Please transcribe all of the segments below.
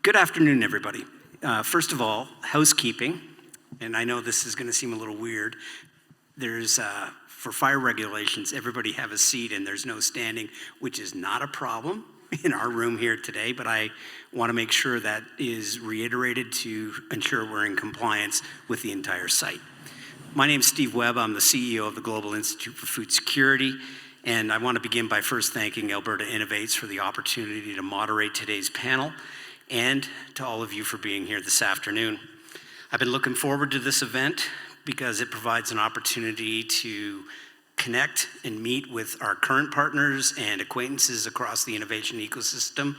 Good afternoon, everybody. First of all, housekeeping, and I know this is going to seem a little weird. There's, for fire regulations, everybody have a seat and there's no standing, which is not a problem in our room here today, but I want to make sure that is reiterated to ensure we're in compliance with the entire site. My name is Steve Webb. I'm the CEO of the Global Institute for Food Security, and I want to begin by first thanking Alberta Innovates for the opportunity to moderate today's panel, and to all of you for being here this afternoon. I've been looking forward to this event because it provides an opportunity to connect and meet with our current partners and acquaintances across the innovation ecosystem,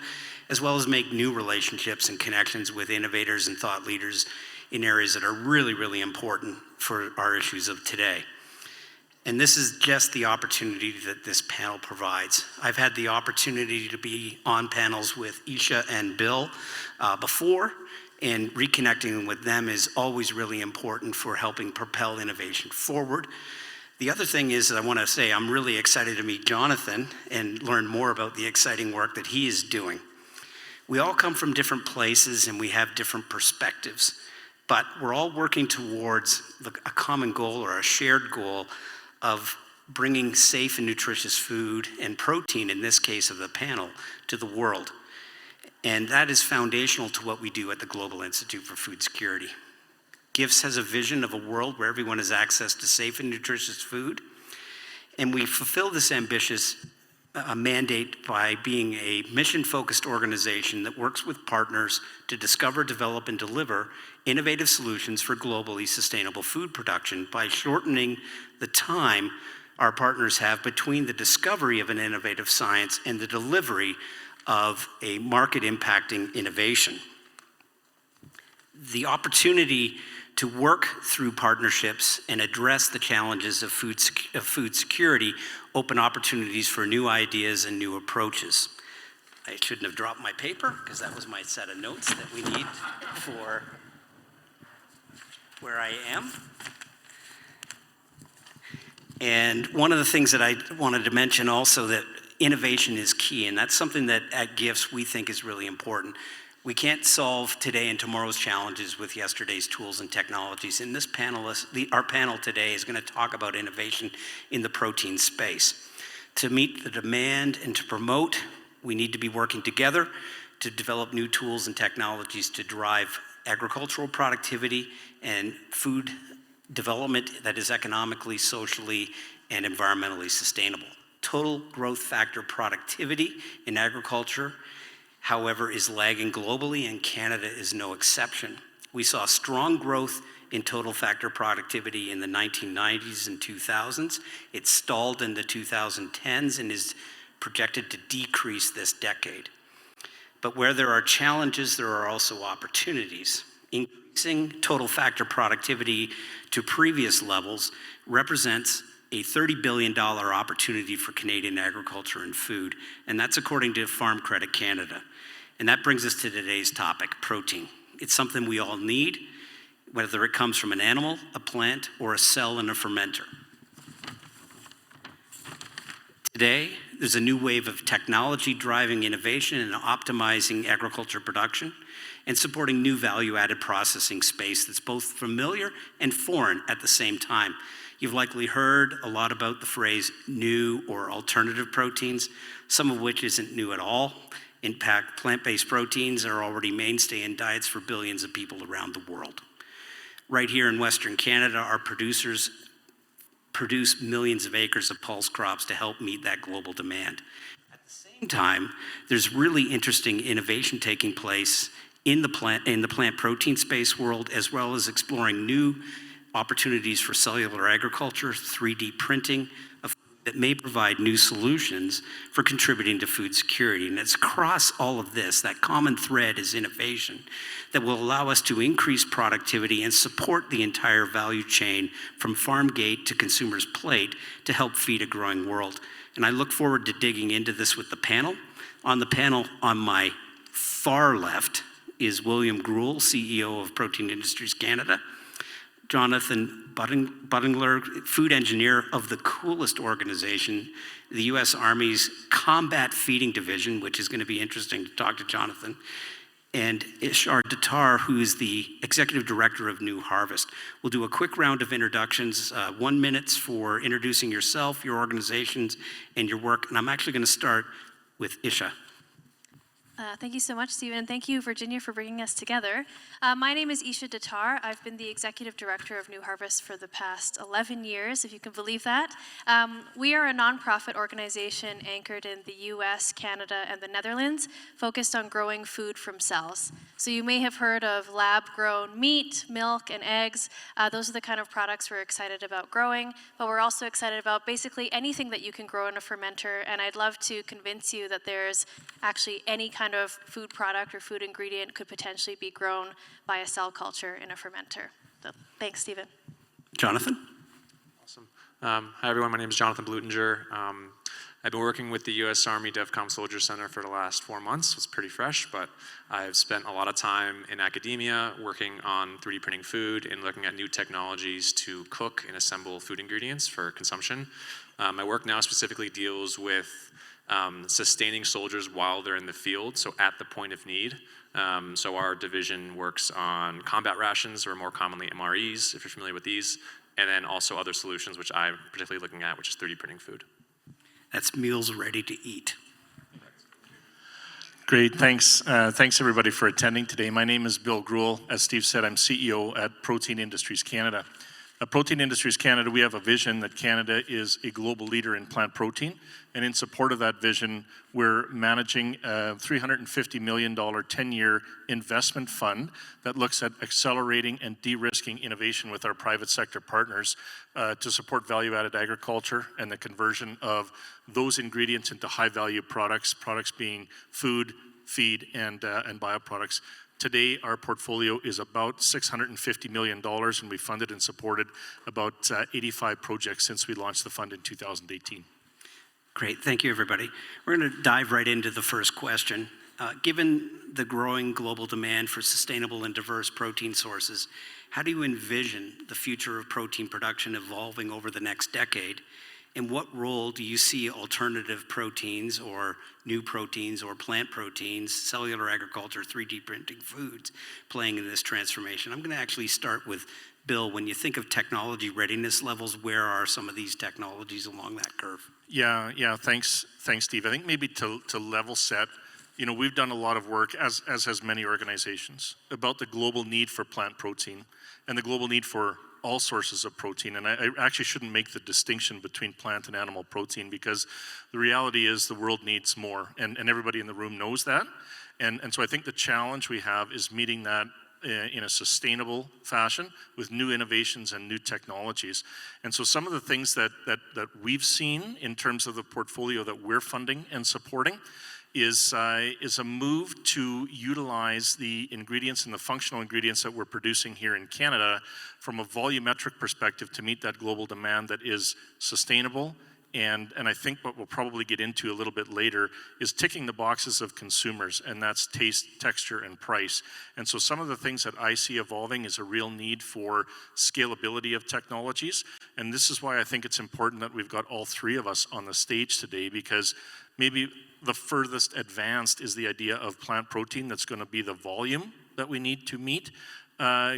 as well as make new relationships and connections with innovators and thought leaders in areas that are really, really important for our issues of today. And this is just the opportunity that this panel provides. I've had the opportunity to be on panels with Isha and Bill before, and reconnecting with them is always really important for helping propel innovation forward. The other thing is that I want to say I'm really excited to meet Jonathan and learn more about the exciting work that he is doing. We all come from different places and we have different perspectives, but we're all working towards a common goal or a shared goal of bringing safe and nutritious food and protein, in this case of the panel, to the world. And that is foundational to what we do at the Global Institute for Food Security. GIFS has a vision of a world where everyone has access to safe and nutritious food, and we fulfill this ambitious mandate by being a mission-focused organization that works with partners to discover, develop, and deliver innovative solutions for globally sustainable food production by shortening the time our partners have between the discovery of an innovative science and the delivery of a market-impacting innovation. The opportunity to work through partnerships and address the challenges of food security open opportunities for new ideas and new approaches. I shouldn't have dropped my paper because that was my set of notes that we need for where I am. And one of the things that I wanted to mention also, that innovation is key, and that's something that at GIFS we think is really important. We can't solve today and tomorrow's challenges with yesterday's tools and technologies. And our panel today is going to talk about innovation in the protein space. To meet the demand and to promote, we need to be working together to develop new tools and technologies to drive agricultural productivity and food development that is economically, socially, and environmentally sustainable. Total growth factor productivity in agriculture, however, is lagging globally, and Canada is no exception. We saw strong growth in total factor productivity in the 1990s and 2000s. It stalled in the 2010s and is projected to decrease this decade. But where there are challenges, there are also opportunities. Increasing total factor productivity to previous levels represents a $30 billion opportunity for Canadian agriculture and food, and that's according to Farm Credit Canada. And that brings us to today's topic, protein. It's something we all need, whether it comes from an animal, a plant, or a cell in a fermenter. Today, there's a new wave of technology driving innovation and optimizing agriculture production and supporting new value-added processing space that's both familiar and foreign at the same time. You've likely heard a lot about the phrase new or alternative proteins, some of which isn't new at all. In fact, plant-based proteins are already mainstay in diets for billions of people around the world. Right here in Western Canada, our producers produce millions of acres of pulse crops to help meet that global demand. At the same time, there's really interesting innovation taking place in the plant protein space world, as well as exploring new opportunities for cellular agriculture, 3D printing, that may provide new solutions for contributing to food security. And it's across all of this, that common thread is innovation that will allow us to increase productivity and support the entire value chain from farm gate to consumer's plate to help feed a growing world. And I look forward to digging into this with the panel. On the panel on my far left is William Gruhl, CEO of Protein Industries Canada. Jonathan Buttingler, food engineer of the coolest organization, the U.S. Army's Combat Feeding Division, which is going to be interesting to talk to Jonathan. and Ishar Datar, who is the Executive Director of New Harvest. We'll do a quick round of introductions, 1 minute for introducing yourself, your organizations, and your work. And I'm actually going to start with Isha. Thank you so much, Stephen, and thank you, Virginia, for bringing us together. My name is Isha Datar. I've been the Executive Director of New Harvest for the past 11 years, if you can believe that. We are a nonprofit organization anchored in the US, Canada, and the Netherlands, focused on growing food from cells. So you may have heard of lab-grown meat, milk, and eggs. Those are the kind of products we're excited about growing, but we're also excited about basically anything that you can grow in a fermenter, and I'd love to convince you that there's actually any kind of food product or food ingredient could potentially be grown by a cell culture in a fermenter. So, thanks, Stephen. Jonathan? Awesome. Hi, everyone. My name is Jonathan Blutinger. I've been working with the U.S. Army DEVCOM Soldier Center for the last 4 months. It's pretty fresh, but I've spent a lot of time in academia working on 3D printing food and looking at new technologies to cook and assemble food ingredients for consumption. My work now specifically deals with sustaining soldiers while they're in the field, so at the point of need. So our division works on combat rations, or more commonly MREs, if you're familiar with these, and then also other solutions, which I'm particularly looking at, which is 3D printing food. That's meals ready to eat. Great, thanks. Thanks everybody for attending today. My name is Bill Gruel. As Steve said, I'm CEO at Protein Industries Canada. At Protein Industries Canada, we have a vision that Canada is a global leader in plant protein. And in support of that vision, we're managing a $350 million 10-year investment fund that looks at accelerating and de-risking innovation with our private sector partners to support value-added agriculture and the conversion of those ingredients into high-value products, products being food, feed, and bioproducts. Today, our portfolio is about $650 million, and we funded and supported about 85 projects since we launched the fund in 2018. Great, thank you, everybody. We're going to dive right into the first question. Given the growing global demand for sustainable and diverse protein sources, how do you envision the future of protein production evolving over the next decade? And what role do you see alternative proteins or new proteins or plant proteins, cellular agriculture, 3D printing foods playing in this transformation? I'm going to actually start with Bill. When you think of technology readiness levels, where are some of these technologies along that curve? Yeah, thanks, Steve. I think maybe to level set, we've done a lot of work, as has many organizations, about the global need for plant protein and the global need for all sources of protein. And I actually shouldn't make the distinction between plant and animal protein, because the reality is the world needs more, and everybody in the room knows that. And so I think the challenge we have is meeting that in a sustainable fashion with new innovations and new technologies. And so some of the things that we've seen in terms of the portfolio that we're funding and supporting is a move to utilize the ingredients and the functional ingredients that we're producing here in Canada from a volumetric perspective to meet that global demand that is sustainable. And I think what we'll probably get into a little bit later is ticking the boxes of consumers, and that's taste, texture, and price. And so some of the things that I see evolving is a real need for scalability of technologies. And this is why I think it's important that we've got all three of us on the stage today, because maybe the furthest advanced is the idea of plant protein that's going to be the volume that we need to meet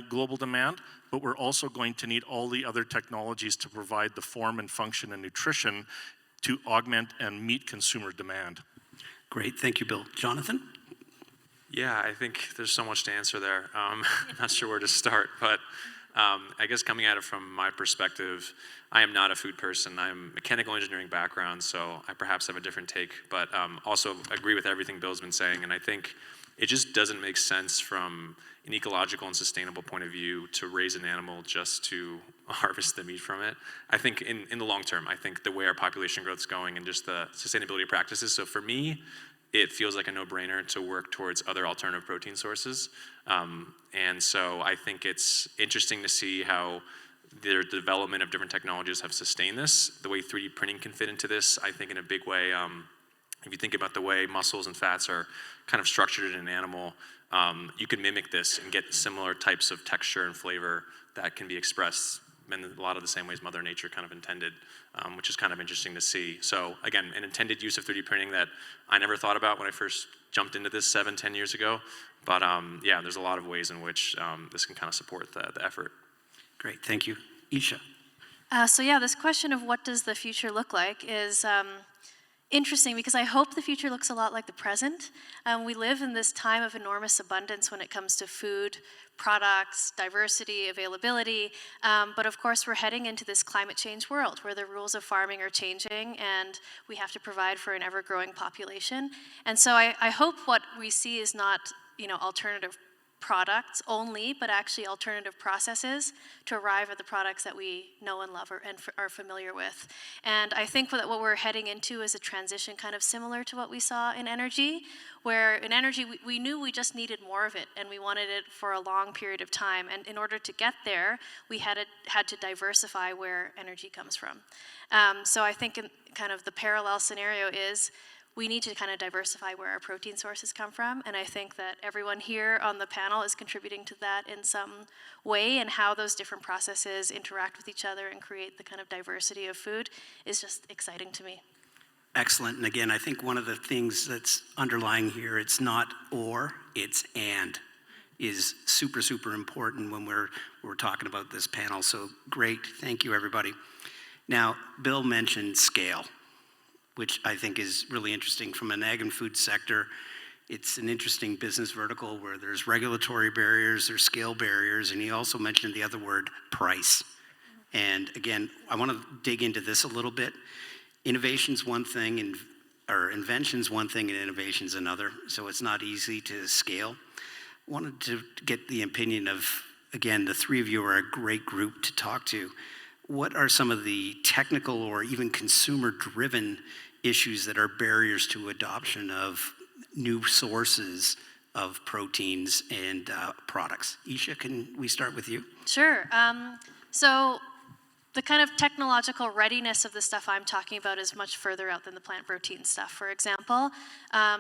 global demand, but we're also going to need all the other technologies to provide the form and function and nutrition to augment and meet consumer demand. Great, thank you, Bill. Jonathan? Yeah, I think there's so much to answer there. Not sure where to start, but I guess coming at it from my perspective, I am not a food person. I'm a mechanical engineering background, so I perhaps have a different take, but also agree with everything Bill's been saying, and I think it just doesn't make sense from an ecological and sustainable point of view to raise an animal just to harvest the meat from it. I think in the long term, I think the way our population growth is going and just the sustainability practices, so for me, it feels like a no-brainer to work towards other alternative protein sources. And so I think it's interesting to see how the development of different technologies have sustained this. The way 3D printing can fit into this, I think in a big way. If you think about the way muscles and fats are kind of structured in an animal, you can mimic this and get similar types of texture and flavor that can be expressed in a lot of the same ways Mother Nature kind of intended, which is kind of interesting to see. So again, an intended use of 3D printing that I never thought about when I first jumped into this 7-10 years ago. But yeah, there's a lot of ways in which this can kind of support the effort. Great, thank you. Isha. So yeah, this question of what does the future look like is interesting because I hope the future looks a lot like the present. We live in this time of enormous abundance when it comes to food, products, diversity, availability, but of course we're heading into this climate change world where the rules of farming are changing and we have to provide for an ever-growing population. And so I hope what we see is not, alternative products only, but actually alternative processes to arrive at the products that we know and love and are familiar with. And I think that what we're heading into is a transition kind of similar to what we saw in energy, where in energy we knew we just needed more of it and we wanted it for a long period of time. And in order to get there, we had to diversify where energy comes from. So I think in kind of the parallel scenario is we need to kind of diversify where our protein sources come from, and I think that everyone here on the panel is contributing to that in some way, and how those different processes interact with each other and create the kind of diversity of food is just exciting to me. Excellent, and again, I think one of the things that's underlying here, it's not or, it's and, is super, super important when we're talking about this panel, so great, thank you everybody. Now, Bill mentioned scale, which I think is really interesting from an ag and food sector. It's an interesting business vertical where there's regulatory barriers, there's scale barriers, and he also mentioned the other word, price. And again, I want to dig into this a little bit. Innovation's one thing, or invention's one thing, and innovation's another, so it's not easy to scale. I wanted to get the opinion of, again, the three of you are a great group to talk to. What are some of the technical or even consumer-driven issues that are barriers to adoption of new sources of proteins and products? Isha, can we start with you? Sure. So the kind of technological readiness of the stuff I'm talking about is much further out than the plant protein stuff, for example.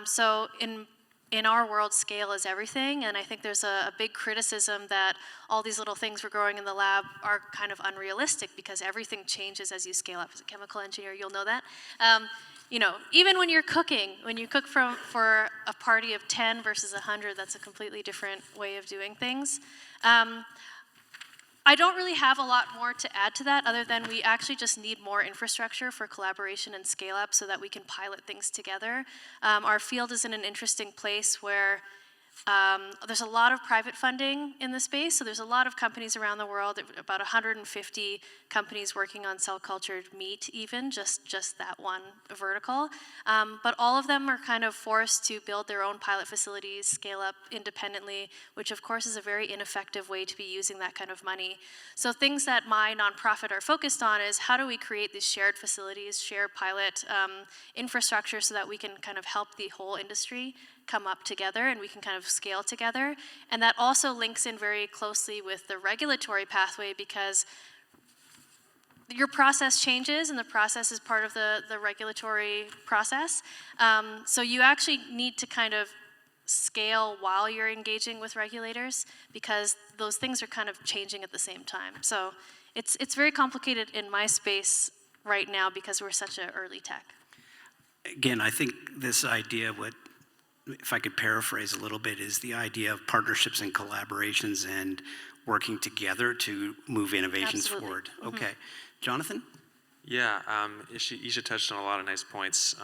So in our world, scale is everything, and I think there's a big criticism that all these little things we're growing in the lab are kind of unrealistic because everything changes as you scale up. As a chemical engineer, you'll know that. Even when you're cooking, when you cook for a party of 10 versus 100, that's a completely different way of doing things. I don't really have a lot more to add to that other than we actually just need more infrastructure for collaboration and scale up so that we can pilot things together. Our field is in an interesting place where there's a lot of private funding in the space, so there's a lot of companies around the world, about 150 companies working on cell-cultured meat even, just that one vertical. But all of them are kind of forced to build their own pilot facilities, scale up independently, which of course is a very ineffective way to be using that kind of money. So things that my nonprofit are focused on is how do we create these shared facilities, shared pilot infrastructure so that we can kind of help the whole industry come up together and we can kind of scale together. And that also links in very closely with the regulatory pathway because your process changes and the process is part of the regulatory process. So you actually need to kind of scale while you're engaging with regulators because those things are kind of changing at the same time. So it's very complicated in my space right now because we're such an early tech. Again, I think this idea, if I could paraphrase a little bit, is the idea of partnerships and collaborations and working together to move innovations Absolutely. forward. Okay. Jonathan? Yeah, Isha touched on a lot of nice points.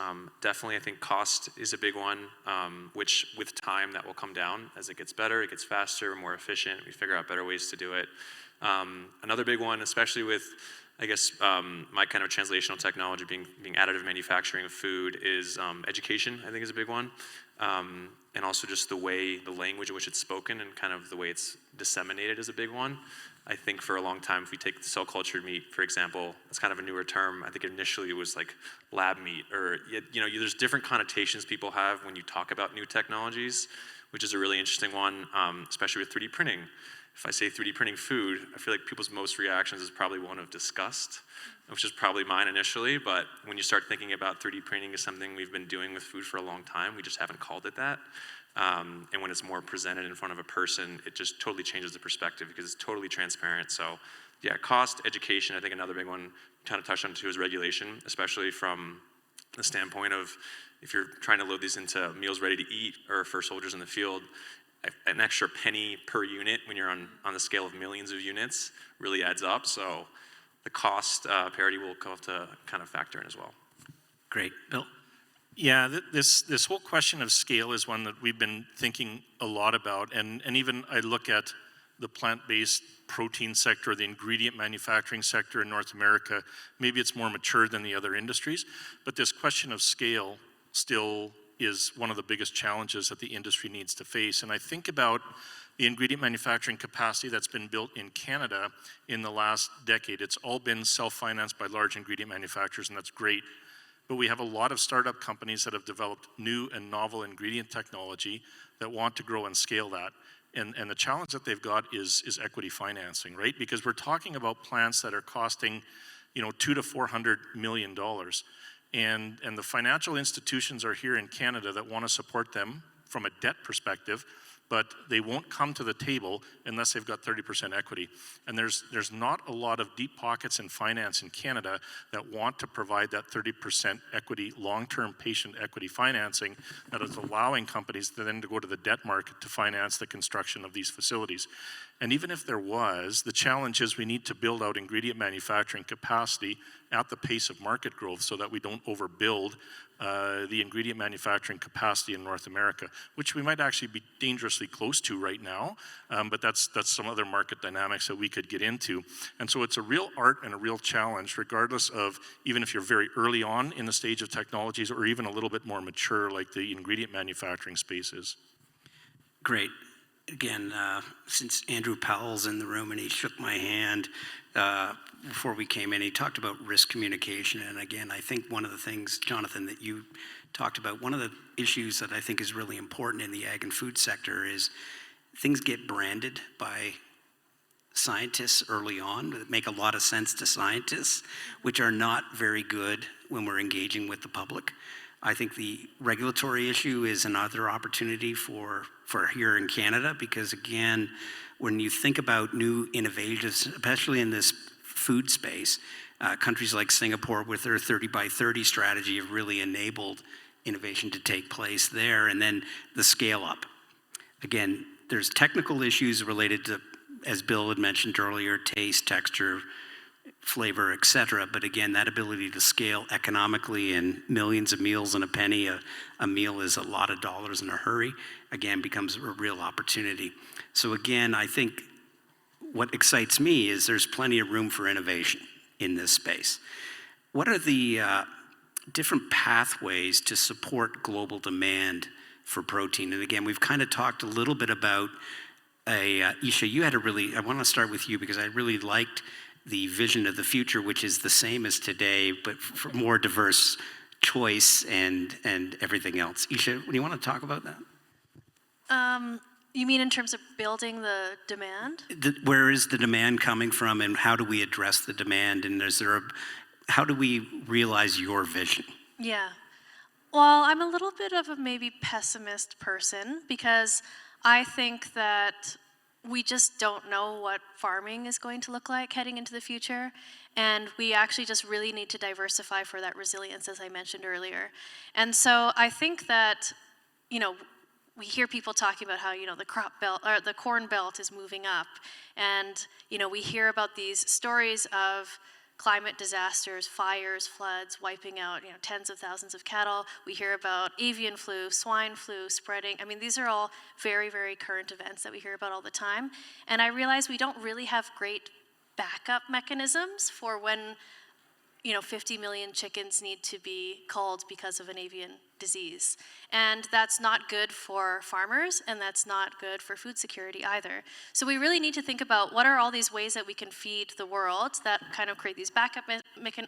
Definitely, I think cost is a big one, which with time that will come down as it gets better, it gets faster, more efficient, we figure out better ways to do it. Another big one, especially with, I guess, my kind of translational technology being additive manufacturing of food is education, I think is a big one. And also just the language in which it's spoken and kind of the way it's disseminated is a big one. I think for a long time, if we take cell cultured meat, for example, it's kind of a newer term. I think initially it was like lab meat, or, there's different connotations people have when you talk about new technologies, which is a really interesting one, especially with 3D printing. If I say 3D printing food, I feel like people's most reactions is probably one of disgust, which is probably mine initially, but when you start thinking about 3D printing as something we've been doing with food for a long time, we just haven't called it that. And when it's more presented in front of a person, it just totally changes the perspective because it's totally transparent. So Yeah, cost, education, I think another big one, kind of touched on too, is regulation, especially from the standpoint of if you're trying to load these into meals ready to eat or for soldiers in the field, an extra penny per unit when you're on the scale of millions of units really adds up. So the cost parity will have to kind of factor in as well. Great. Bill? Yeah, this whole question of scale is one that we've been thinking a lot about, and even I look at the plant-based protein sector, the ingredient manufacturing sector in North America. Maybe it's more mature than the other industries, but this question of scale still is one of the biggest challenges that the industry needs to face. And I think about the ingredient manufacturing capacity that's been built in Canada in the last decade. It's all been self-financed by large ingredient manufacturers, and that's great. But we have a lot of startup companies that have developed new and novel ingredient technology that want to grow and scale that. And the challenge that they've got is equity financing, right? Because we're talking about plants that are costing, $200 to $400 million. And the financial institutions are here in Canada that want to support them from a debt perspective, but they won't come to the table unless they've got 30% equity. And there's not a lot of deep pockets in finance in Canada that want to provide that 30% equity, long-term patient equity financing that is allowing companies to then go to the debt market to finance the construction of these facilities. And even if there was, the challenge is we need to build out ingredient manufacturing capacity at the pace of market growth so that we don't overbuild the ingredient manufacturing capacity in North America, which we might actually be dangerously close to right now, but that's some other market dynamics that we could get into. And so it's a real art and a real challenge, regardless of even if you're very early on in the stage of technologies or even a little bit more mature like the ingredient manufacturing space is. Great. Again, since Andrew Powell's in the room and he shook my hand before we came in, he talked about risk communication. And again, I think one of the things, Jonathan, that you talked about, one of the issues that I think is really important in the ag and food sector is things get branded by scientists early on that make a lot of sense to scientists, which are not very good when we're engaging with the public. I think the regulatory issue is another opportunity for here in Canada, because again, when you think about new innovations, especially in this food space, countries like Singapore with their 30 by 30 strategy have really enabled innovation to take place there. And then the scale up. Again, there's technical issues related to, as Bill had mentioned earlier, taste, texture, flavor, et cetera. But again, that ability to scale economically and millions of meals in a penny, a meal is a lot of dollars in a hurry, again, becomes a real opportunity. So again, I think what excites me is there's plenty of room for innovation in this space. What are the different pathways to support global demand for protein? And again, we've kind of talked a little bit about, Isha, you had I want to start with you because I really liked the vision of the future, which is the same as today, but for more diverse choice and everything else. Isha, do you want to talk about that? You mean in terms of building the demand? Where is the demand coming from, and how do we address the demand? And how do we realize your vision? Yeah. Well, I'm a little bit of a maybe pessimist person because I think that we just don't know what farming is going to look like heading into the future. And we actually just really need to diversify for that resilience, as I mentioned earlier. And so I think that, we hear people talking about how, the crop belt or the corn belt is moving up. And, we hear about these stories of climate disasters, fires, floods, wiping out, tens of thousands of cattle. We hear about avian flu, swine flu spreading. I mean, these are all very, very current events that we hear about all the time. And I realize we don't really have great backup mechanisms for when, 50 million chickens need to be culled because of an avian disease. And that's not good for farmers, and that's not good for food security either. So we really need to think about what are all these ways that we can feed the world that kind of create these backup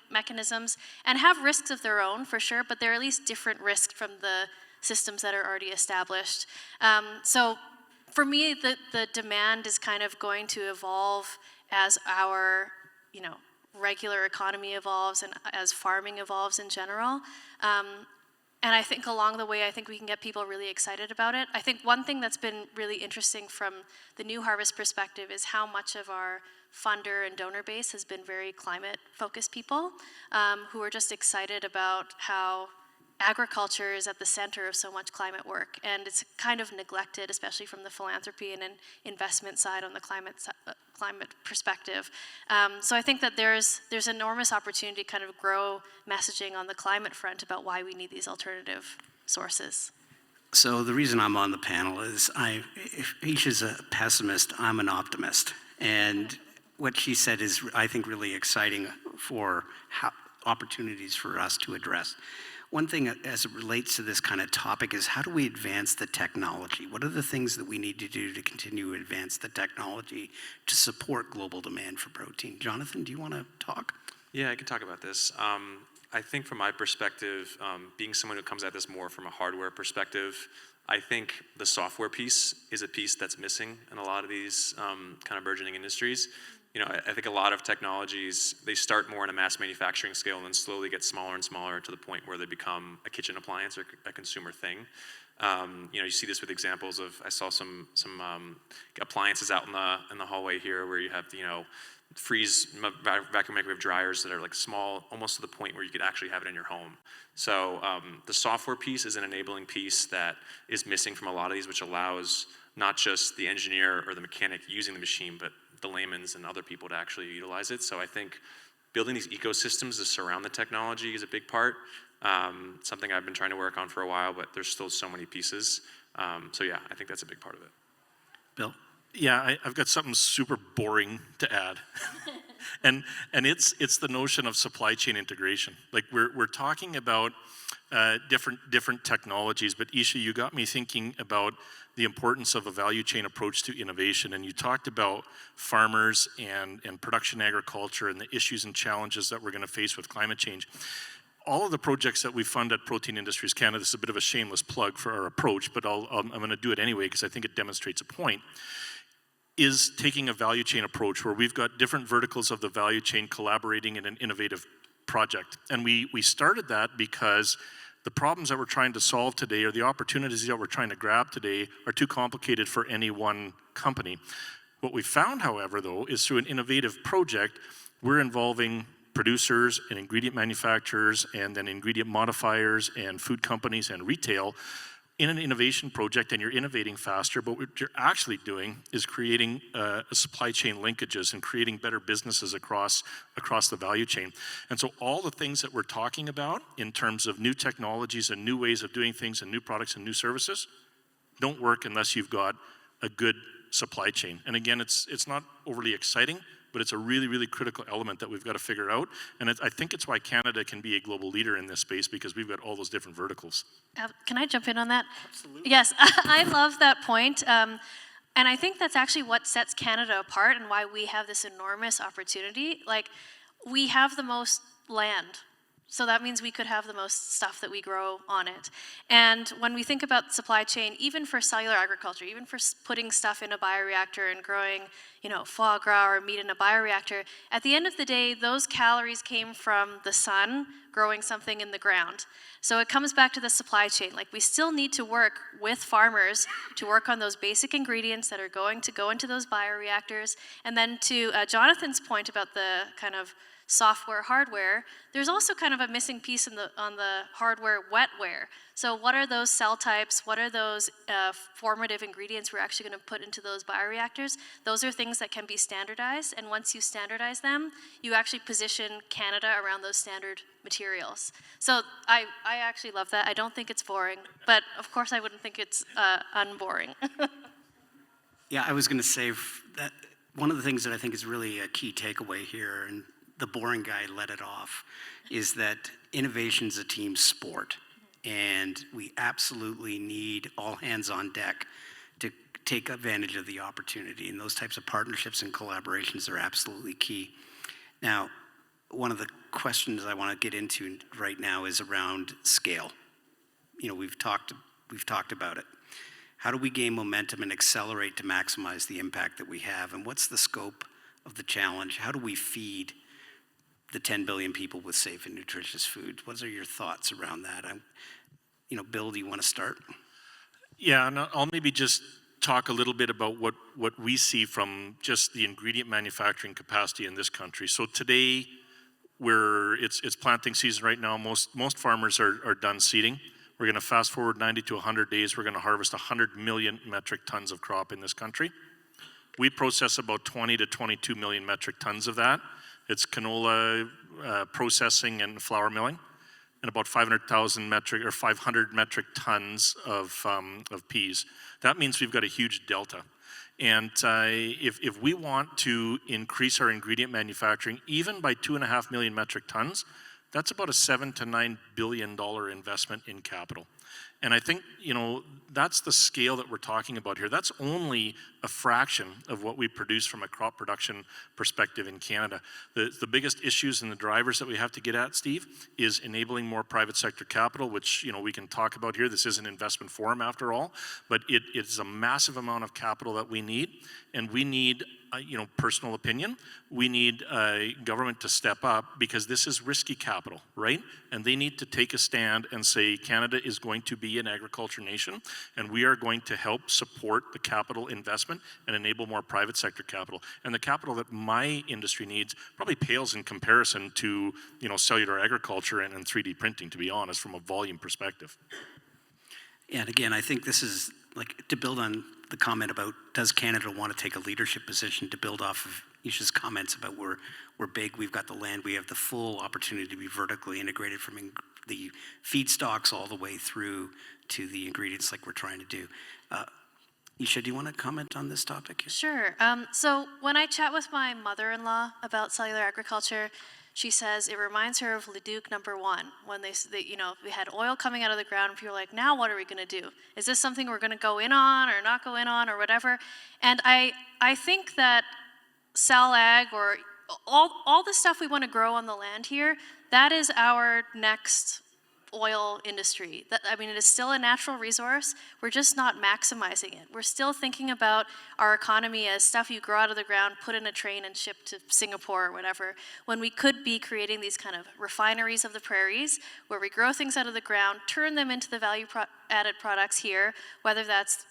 mechanisms and have risks of their own for sure, but they're at least different risks from the systems that are already established. So for me, the demand is kind of going to evolve as our, regular economy evolves and as farming evolves in general. And I think along the way, I think we can get people really excited about it. I think one thing that's been really interesting from the New Harvest perspective is how much of our funder and donor base has been very climate-focused people who are just excited about how agriculture is at the center of so much climate work, and it's kind of neglected, especially from the philanthropy and investment side on the climate perspective. So I think that there's enormous opportunity to kind of grow messaging on the climate front about why we need these alternative sources. So the reason I'm on the panel is if Isha's a pessimist, I'm an optimist. And what she said is, I think, really exciting for opportunities for us to address. One thing as it relates to this kind of topic is, how do we advance the technology? What are the things that we need to do to continue to advance the technology to support global demand for protein? Jonathan, do you want to talk? Yeah, I can talk about this. I think from my perspective, being someone who comes at this more from a hardware perspective, I think the software piece is a piece that's missing in a lot of these kind of burgeoning industries. You know, I think a lot of technologies, they start more on a mass manufacturing scale and then slowly get smaller and smaller to the point where they become a kitchen appliance or a consumer thing. You know, you see this with examples of, I saw some appliances out in the hallway here where you have, you know, vacuum microwave dryers that are like small, almost to the point where you could actually have it in your home. So the software piece is an enabling piece that is missing from a lot of these, which allows not just the engineer or the mechanic using the machine, but the layman's and other people to actually utilize it. So I think building these ecosystems to surround the technology is a big part. Something I've been trying to work on for a while, but there's still so many pieces. So yeah, I think that's a big part of it. Bill? Yeah, I've got something super boring to add. and it's the notion of supply chain integration. Like we're talking about different technologies, but Isha, you got me thinking about the importance of a value chain approach to innovation. And you talked about farmers and production agriculture and the issues and challenges that we're going to face with climate change. All of the projects that we fund at Protein Industries Canada, this is a bit of a shameless plug for our approach, but I'm going to do it anyway because I think it demonstrates a point, is taking a value chain approach where we've got different verticals of the value chain collaborating in an innovative project. And we started that because the problems that we're trying to solve today, or the opportunities that we're trying to grab today, are too complicated for any one company. What we found, however, though, is through an innovative project, we're involving producers and ingredient manufacturers and then ingredient modifiers and food companies and retail in an innovation project, and you're innovating faster, but what you're actually doing is creating supply chain linkages and creating better businesses across the value chain. And so all the things that we're talking about in terms of new technologies and new ways of doing things and new products and new services don't work unless you've got a good supply chain. And again, it's not overly exciting, but it's a really, really critical element that we've got to figure out. And I think it's why Canada can be a global leader in this space, because we've got all those different verticals. Can I jump in on that? Absolutely. Yes, I love that point. And I think that's actually what sets Canada apart and why we have this enormous opportunity. Like, we have the most land. So that means we could have the most stuff that we grow on it. And when we think about supply chain, even for cellular agriculture, even for putting stuff in a bioreactor and growing, you know, foie gras or meat in a bioreactor, at the end of the day, those calories came from the sun growing something in the ground. So it comes back to the supply chain. Like, we still need to work with farmers to work on those basic ingredients that are going to go into those bioreactors. And then to Jonathan's point about the kind of software, hardware, there's also kind of a missing piece on the hardware wetware. So what are those cell types? What are those formative ingredients we're actually going to put into those bioreactors? Those are things that can be standardized, and once you standardize them, you actually position Canada around those standard materials. So I actually love that. I don't think it's boring, but of course I wouldn't think it's unboring. Yeah, I was going to say that one of the things that I think is really a key takeaway here, and the boring guy let it off, is that innovation's a team sport. And we absolutely need all hands on deck to take advantage of the opportunity. And those types of partnerships and collaborations are absolutely key. Now, one of the questions I want to get into right now is around scale. You know, we've talked about it. How do we gain momentum and accelerate to maximize the impact that we have? And what's the scope of the challenge? How do we feed the 10 billion people with safe and nutritious food? What are your thoughts around that? Bill, do you want to start? Yeah, and I'll maybe just talk a little bit about what we see from just the ingredient manufacturing capacity in this country. So today, it's planting season right now. Most farmers are done seeding. We're going to fast forward 90 to 100 days. We're going to harvest 100 million metric tons of crop in this country. We process about 20 to 22 million metric tons of that. It's canola processing and flour milling, and about 500 metric tons of peas. That means we've got a huge delta. And if we want to increase our ingredient manufacturing, even by 2.5 million metric tons, that's about a $7 to $9 billion investment in capital. And I think, that's the scale that we're talking about here. That's only a fraction of what we produce from a crop production perspective in Canada. The biggest issues and the drivers that we have to get at, Steve, is enabling more private sector capital, which, we can talk about here. This is an investment forum after all, but it's a massive amount of capital that we need, and we need personal opinion, we need government to step up, because this is risky capital, right? And they need to take a stand and say, Canada is going to be an agriculture nation, and we are going to help support the capital investment and enable more private sector capital. And the capital that my industry needs probably pales in comparison to, cellular agriculture and 3D printing, to be honest, from a volume perspective. And again, I think this is to build on the comment about, does Canada want to take a leadership position, to build off of Isha's comments about we're big, we've got the land, we have the full opportunity to be vertically integrated from the feedstocks all the way through to the ingredients like we're trying to do. Isha, do you want to comment on this topic? Sure. So when I chat with my mother-in-law about cellular agriculture, she says it reminds her of Leduc #1, when they we had oil coming out of the ground, and people were like, now what are we going to do? Is this something we're going to go in on or not go in on or whatever? And I think that cell ag, or all the stuff we want to grow on the land here, that is our next oil industry. It is still a natural resource. We're just not maximizing it. We're still thinking about our economy as stuff you grow out of the ground, put in a train and ship to Singapore or whatever, when we could be creating these kind of refineries of the prairies where we grow things out of the ground, turn them into the value-added products here, whether that's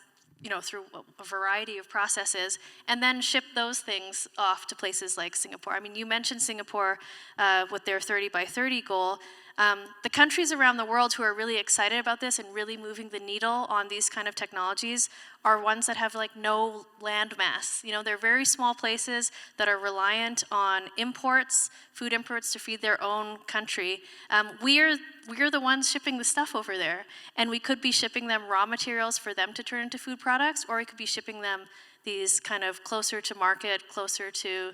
through a variety of processes, and then ship those things off to places like Singapore. You mentioned Singapore with their 30 by 30 goal. The countries around the world who are really excited about this and really moving the needle on these kind of technologies are ones that have no land mass. They're very small places that are reliant on imports, food imports to feed their own country. We're the ones shipping the stuff over there, and we could be shipping them raw materials for them to turn into food products, or we could be shipping them these kind of closer to market, closer to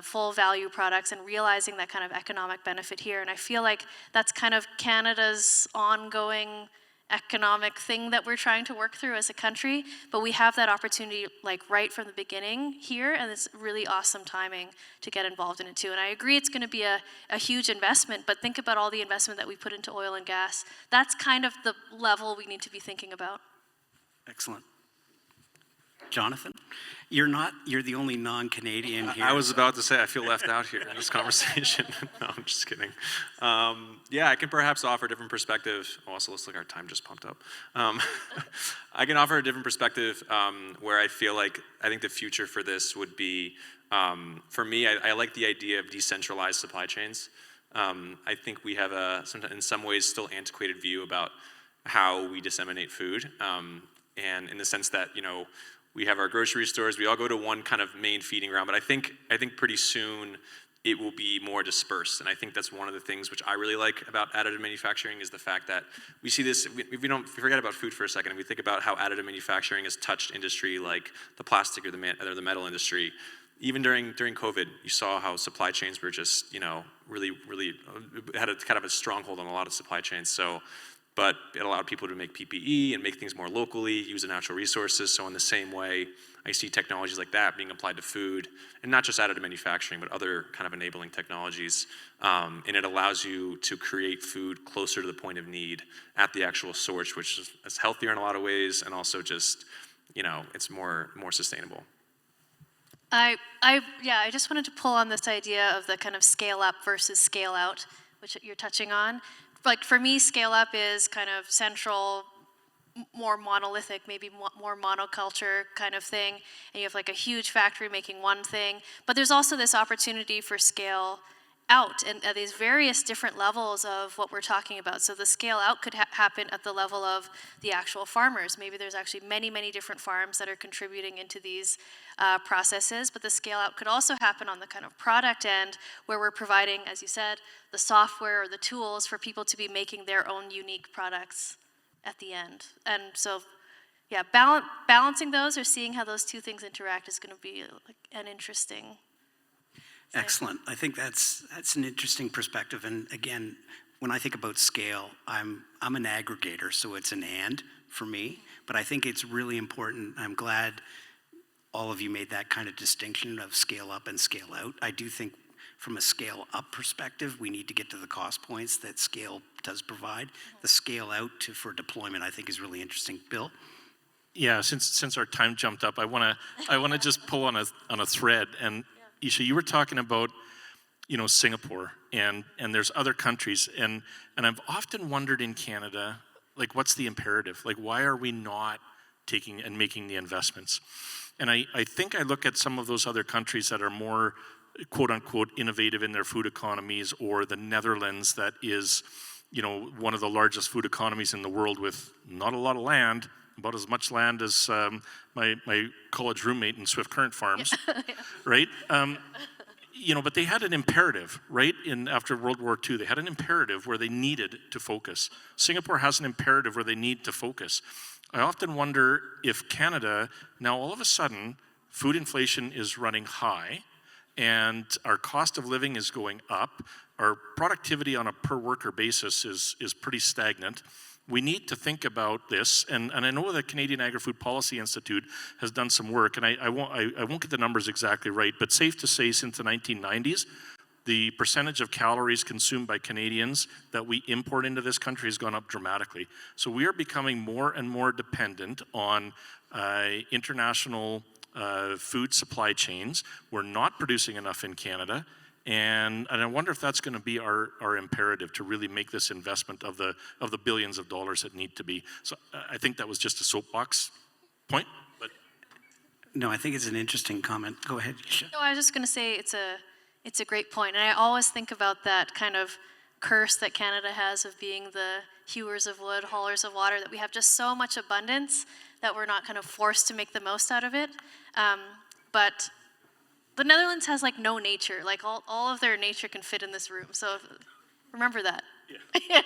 full value products, and realizing that kind of economic benefit here. And I feel like that's kind of Canada's ongoing economic thing that we're trying to work through as a country, but we have that opportunity right from the beginning here, and it's really awesome timing to get involved in it too. And I agree it's going to be a huge investment, but think about all the investment that we put into oil and gas. That's kind of the level we need to be thinking about. Excellent. Jonathan, you're the only non-Canadian here. I was about to say I feel left out here in this conversation. No, I'm just kidding. I can perhaps offer a different perspective. Oh, also, looks like our time just pumped up. I can offer a different perspective where I think the future for this would be, for me, I like the idea of decentralized supply chains. I think we have in some ways still antiquated view about how we disseminate food, and in the sense that we have our grocery stores. We all go to one kind of main feeding ground, but I think pretty soon it will be more dispersed. And I think that's one of the things which I really like about additive manufacturing, is the fact that we see this. We forget about food for a second, and we think about how additive manufacturing has touched industry like the plastic or the metal industry. Even during COVID, you saw how supply chains were just really had a kind of a stronghold on a lot of supply chains. But it allowed people to make PPE and make things more locally, use the natural resources. So in the same way, I see technologies like that being applied to food, and not just additive manufacturing, but other kind of enabling technologies. And it allows you to create food closer to the point of need at the actual source, which is healthier in a lot of ways, and also just, it's more sustainable. I just wanted to pull on this idea of the kind of scale up versus scale out, which you're touching on. For me, scale up is kind of central more monolithic, maybe more monoculture kind of thing, and you have like a huge factory making one thing. But there's also this opportunity for scale out, and at these various different levels of what we're talking about. So the scale out could happen at the level of the actual farmers. Maybe there's actually many, many different farms that are contributing into these processes, but the scale out could also happen on the kind of product end, where we're providing, as you said, the software or the tools for people to be making their own unique products at the end. And so, yeah, balancing those or seeing how those two things interact is going to be like an interesting thing. Excellent. I think that's an interesting perspective. And again, when I think about scale, I'm an aggregator, so it's an and for me. But I think it's really important. I'm glad all of you made that kind of distinction of scale up and scale out. I do think from a scale up perspective, we need to get to the cost points that scale does provide. The scale out for deployment, I think, is really interesting. Bill? Yeah, since our time jumped up, I want to just pull on a thread. And Isha, you were talking about, Singapore, and there's other countries, and I've often wondered in Canada, like, what's the imperative? Like, why are we not taking and making the investments? And I think I look at some of those other countries that are more, quote unquote, innovative in their food economies, or the Netherlands, that is, one of the largest food economies in the world with not a lot of land, about as much land as my college roommate in Swift Current Farms, right? But they had an imperative, right? After World War II, they had an imperative where they needed to focus. Singapore has an imperative where they need to focus. I often wonder if Canada, now all of a sudden, food inflation is running high, and our cost of living is going up. Our productivity on a per worker basis is pretty stagnant. We need to think about this, and I know the Canadian Agri-Food Policy Institute has done some work, and I won't get the numbers exactly right, but safe to say since the 1990s, the percentage of calories consumed by Canadians that we import into this country has gone up dramatically. So we are becoming more and more dependent on international food supply chains. We're not producing enough in Canada. And I wonder if that's going to be our imperative to really make this investment of the billions of dollars that need to be. So I think that was just a soapbox point. But No, I think it's an interesting comment. Go ahead, Isha. No, I was just going to say it's a great point. And I always think about that kind of curse that Canada has of being the hewers of wood, haulers of water, that we have just so much abundance that we're not kind of forced to make the most out of it. But the Netherlands has like no nature. Like all of their nature can fit in this room. So remember that. Yeah.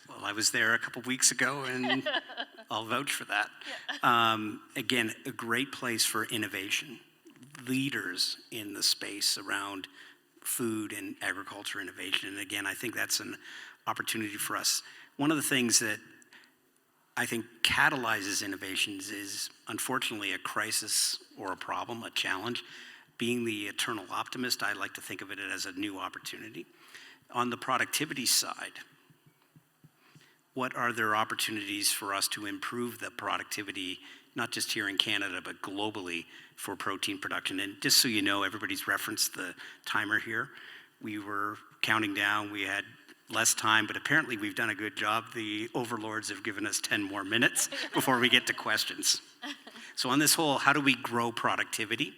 Well, I was there a couple weeks ago, and I'll vouch for that. Yeah. Again, a great place for innovation. Leaders in the space around food and agriculture innovation. And again, I think that's an opportunity for us. One of the things that I think catalyzes innovations is, unfortunately, a crisis or a problem, a challenge. Being the eternal optimist, I like to think of it as a new opportunity. On the productivity side, what are there opportunities for us to improve the productivity, not just here in Canada, but globally for protein production? And just so you know, everybody's referenced the timer here. We were counting down, we had less time, but apparently we've done a good job. The overlords have given us 10 more minutes before we get to questions. So on this whole, how do we grow productivity?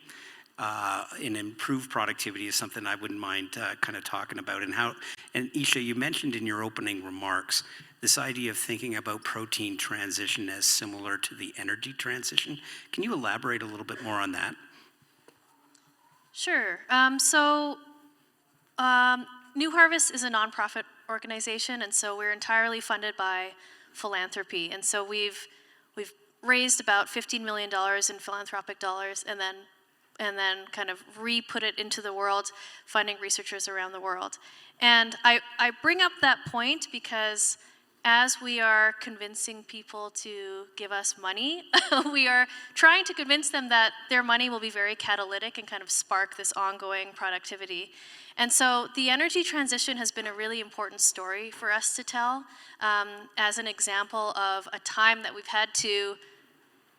And improve productivity is something I wouldn't mind kind of talking about. And Isha, you mentioned in your opening remarks this idea of thinking about protein transition as similar to the energy transition. Can you elaborate a little bit more on that? Sure. New Harvest is a nonprofit organization, and so we're entirely funded by philanthropy. And so we've raised about $15 million in philanthropic dollars, and then kind of re-put it into the world, funding researchers around the world. And I bring up that point because as we are convincing people to give us money, we are trying to convince them that their money will be very catalytic and kind of spark this ongoing productivity. And so the energy transition has been a really important story for us to tell as an example of a time that we've had to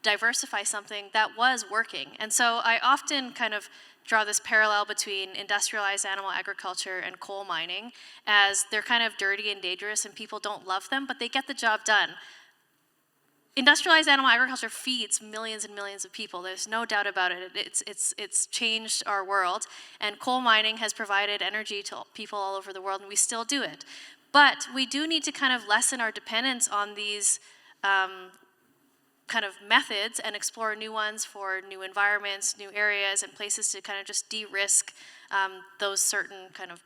diversify something that was working. And so I often kind of draw this parallel between industrialized animal agriculture and coal mining, as they're kind of dirty and dangerous and people don't love them, but they get the job done. industrialized animal agriculture feeds millions and millions of people. There's no doubt about it. It's changed our world, and coal mining has provided energy to people all over the world, and we still do it. But we do need to kind of lessen our dependence on these kind of methods and explore new ones for new environments, new areas, and places to kind of just de-risk those certain kind of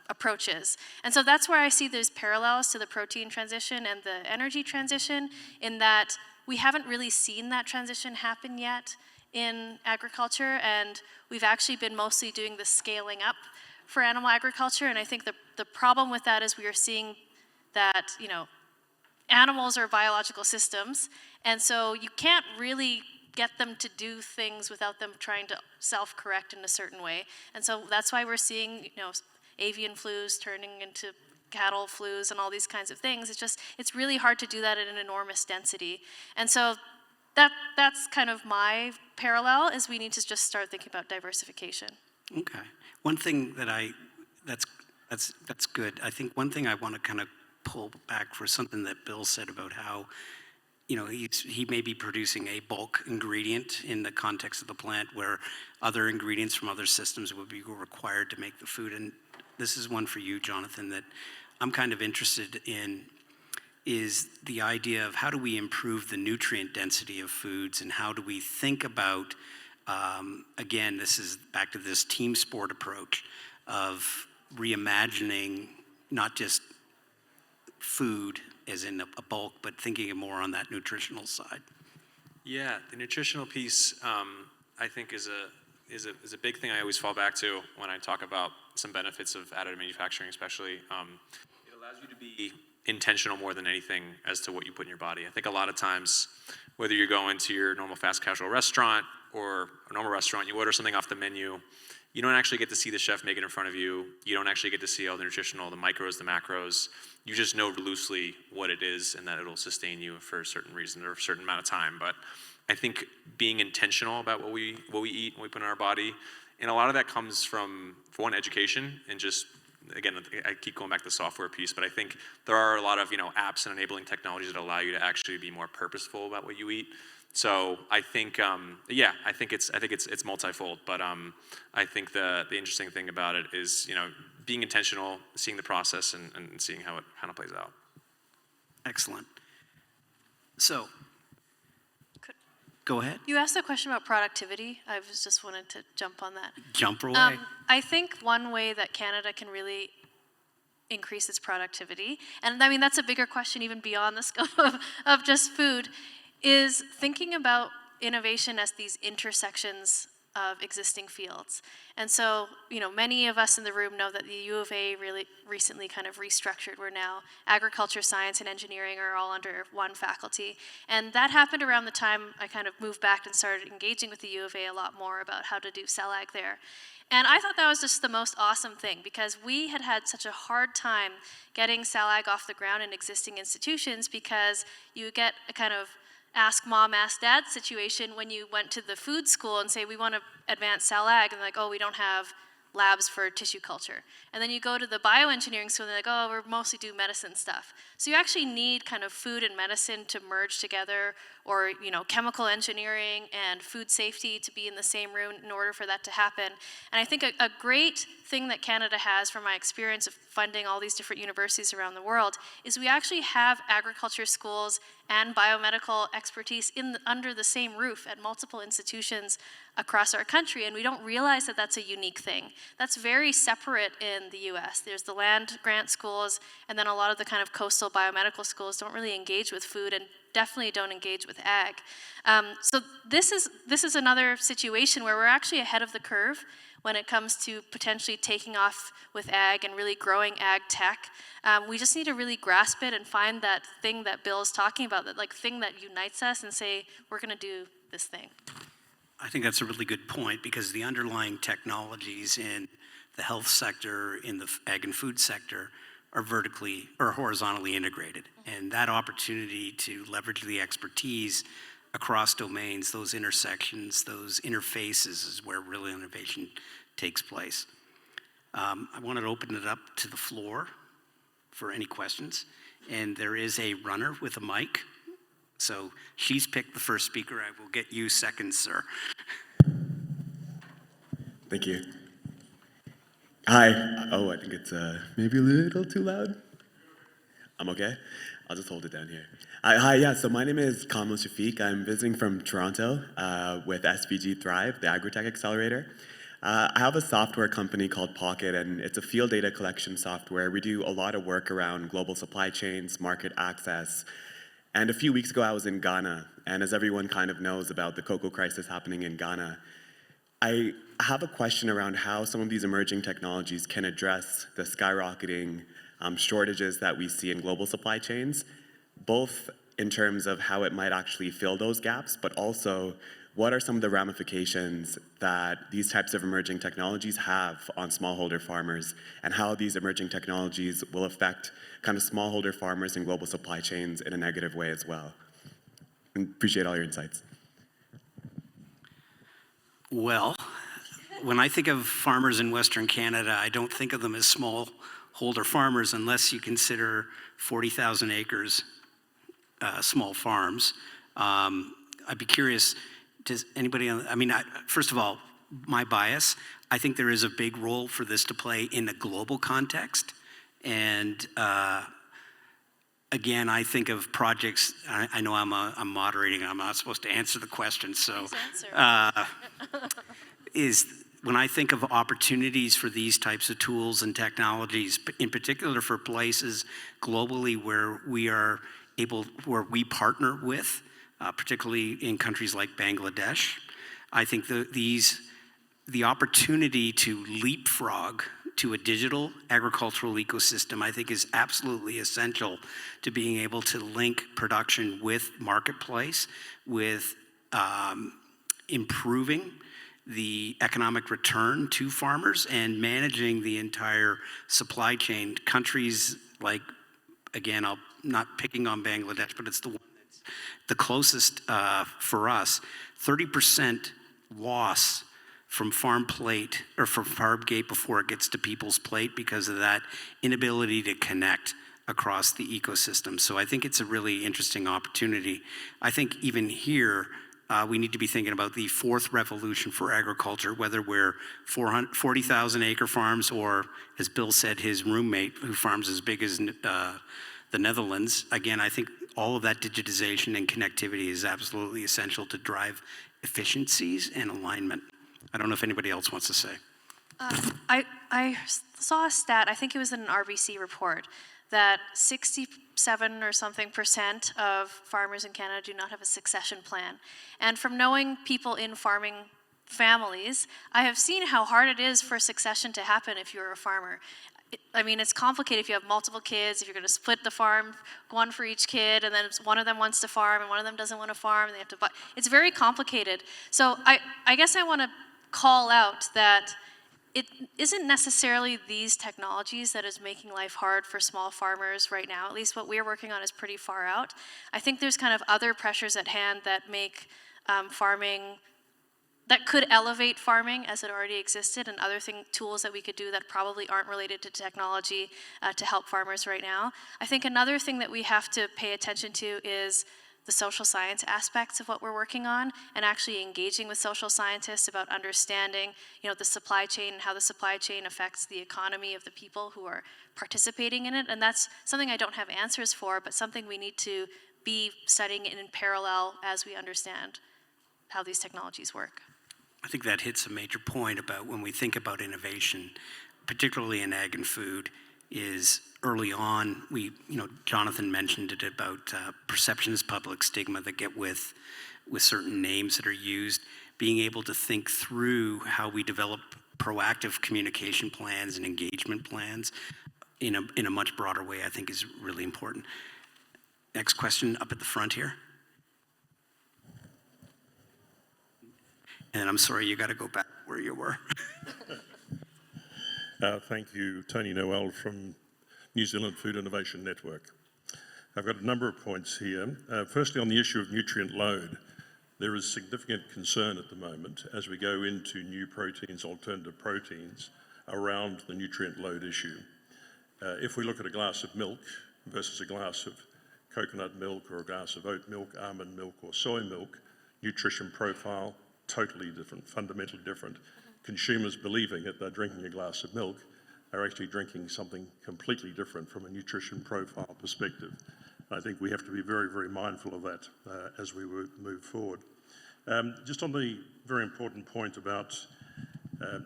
approaches. And so that's where I see there's parallels to the protein transition and the energy transition, in that we haven't really seen that transition happen yet in agriculture, and we've actually been mostly doing the scaling up for animal agriculture. And I think the problem with that is we are seeing that, you know, animals are biological systems, and so you can't really get them to do things without them trying to self-correct in a certain way. And so that's why we're seeing, you know, avian flus turning into cattle flus and all these kinds of things. It's really hard to do that at an enormous density. And so that's kind of my parallel, is we need to just start thinking about diversification. Okay. One thing that's good. I think one thing I want to kind of pull back for something that Bill said about how, you know, he may be producing a bulk ingredient in the context of the plant, where other ingredients from other systems would be required to make the food. And this is one for you, Jonathan, that I'm kind of interested in, is the idea of how do we improve the nutrient density of foods, and how do we think about, again, this is back to this team sport approach of reimagining not just food as in a bulk, but thinking more on that nutritional side. Yeah, the nutritional piece, I think is a big thing I always fall back to when I talk about some benefits of additive manufacturing, especially. It allows you to be intentional more than anything as to what you put in your body. I think a lot of times, whether you're going to your normal fast casual restaurant or a normal restaurant, you order something off the menu, you don't actually get to see the chef make it in front of you. You don't actually get to see all the nutritional, the micros, the macros. You just know loosely what it is and that it'll sustain you for a certain reason or a certain amount of time. But I think being intentional about what we eat, what we put in our body, and a lot of that comes from, for one, education, and just, again, I keep going back to the software piece, but I think there are a lot of, you know, apps and enabling technologies that allow you to actually be more purposeful about what you eat. So I think, I think it's multifold. But I think the interesting thing about it is, you know, being intentional, seeing the process, and seeing how it kind of plays out. Excellent. So, go ahead. You asked a question about productivity. I just wanted to jump on that. Jump away. I think one way that Canada can really increase its productivity, and I mean that's a bigger question even beyond the scope of just food, is thinking about innovation as these intersections of existing fields. And so, you know, many of us in the room know that the U of A really recently kind of restructured, where now agriculture, science, and engineering are all under one faculty. And that happened around the time I kind of moved back and started engaging with the U of A a lot more about how to do CellAg there. And I thought that was just the most awesome thing, because we had such a hard time getting CellAg off the ground in existing institutions, because you get a kind of ask mom, ask dad situation when you went to the food school and say, we want to advance CellAg, and they're like, oh, we don't have labs for tissue culture. And then you go to the bioengineering school, and they're like, oh, we're mostly do medicine stuff. So you actually need kind of food and medicine to merge together, or, you know, chemical engineering and food safety to be in the same room in order for that to happen. And I think a great thing that Canada has, from my experience of funding all these different universities around the world, is we actually have agriculture schools and biomedical expertise under the same roof at multiple institutions across our country, and we don't realize that that's a unique thing. That's very separate in the US. There's the land grant schools, and then a lot of the kind of coastal biomedical schools don't really engage with food, and definitely don't engage with ag. So this is another situation where we're actually ahead of the curve when it comes to potentially taking off with ag and really growing ag tech. We just need to really grasp it and find that thing that Bill's talking about, that like thing that unites us, and say, we're gonna do this thing. I think that's a really good point, because the underlying technologies in the health sector, in the ag and food sector, are vertically or horizontally integrated. And that opportunity to leverage the expertise across domains, those intersections, those interfaces, is where real innovation takes place. I wanted to open it up to the floor for any questions. And there is a runner with a mic. So she's picked the first speaker. I will get you second, sir. Thank you. Hi. Oh, I think it's maybe a little too loud. I'm okay. I'll just hold it down here. Hi, yeah, so my name is Kamal Shafiq. I'm visiting from Toronto with SVG Thrive, the Agritech Accelerator. I have a software company called Pocket, and it's a field data collection software. We do a lot of work around global supply chains, market access. And a few weeks ago, I was in Ghana, and as everyone kind of knows about the cocoa crisis happening in Ghana, I have a question around how some of these emerging technologies can address the skyrocketing shortages that we see in global supply chains, both in terms of how it might actually fill those gaps, but also what are some of the ramifications that these types of emerging technologies have on smallholder farmers, and how these emerging technologies will affect kind of smallholder farmers and global supply chains in a negative way as well. And appreciate all your insights. Well, when I think of farmers in Western Canada, I don't think of them as smallholder farmers unless you consider 40,000 acres small farms. I'd be curious, does anybody, first of all, my bias, I think there is a big role for this to play in a global context. And again, I think of projects, I know I'm moderating, I'm not supposed to answer the question, so. Please answer. When I think of opportunities for these types of tools and technologies, in particular for places globally where we partner with, particularly in countries like Bangladesh, I think the opportunity to leapfrog to a digital agricultural ecosystem, I think is absolutely essential to being able to link production with marketplace, with improving the economic return to farmers and managing the entire supply chain. Countries like, again, I'm not picking on Bangladesh, but it's the one that's the closest for us, 30% loss from farm plate or from farm gate before it gets to people's plate because of that inability to connect across the ecosystem. So I think it's a really interesting opportunity. I think even here, we need to be thinking about the fourth revolution for agriculture, whether we're 40,000 acre farms or, as Bill said, his roommate who farms as big as the Netherlands. Again, I think all of that digitization and connectivity is absolutely essential to drive efficiencies and alignment. I don't know if anybody else wants to say. I saw a stat, I think it was in an RBC report, that 67 or something % of farmers in Canada do not have a succession plan. And from knowing people in farming families, I have seen how hard it is for succession to happen if you're a farmer. It's complicated if you have multiple kids, if you're going to split the farm, one for each kid, and then one of them wants to farm and one of them doesn't want to farm, and they have to buy. It's very complicated. So I guess I want to call out that it isn't necessarily these technologies that is making life hard for small farmers right now. At least what we're working on is pretty far out. I think there's kind of other pressures at hand that make farming, that could elevate farming as it already existed, and other tools that we could do that probably aren't related to technology to help farmers right now. I think another thing that we have to pay attention to is the social science aspects of what we're working on, and actually engaging with social scientists about understanding, the supply chain and how the supply chain affects the economy of the people who are participating in it. And that's something I don't have answers for, but something we need to be studying in parallel as we understand how these technologies work. I think that hits a major point about when we think about innovation, particularly in ag and food, is early on, Jonathan mentioned it about perceptions, public stigma that get with certain names that are used, being able to think through how we develop proactive communication plans and engagement plans in a much broader way, I think is really important. Next question up at the front here. And I'm sorry, you got to go back where you were. Thank you, Tony Noel from New Zealand Food Innovation Network. I've got a number of points here. Firstly, on the issue of nutrient load, there is significant concern at the moment as we go into new proteins, alternative proteins, around the nutrient load issue. If we look at a glass of milk versus a glass of coconut milk or a glass of oat milk, almond milk or soy milk, nutrition profile, totally different, fundamentally different. Consumers believing that they're drinking a glass of milk are actually drinking something completely different from a nutrition profile perspective. I think we have to be very, very mindful of that as we move forward. Just on the very important point about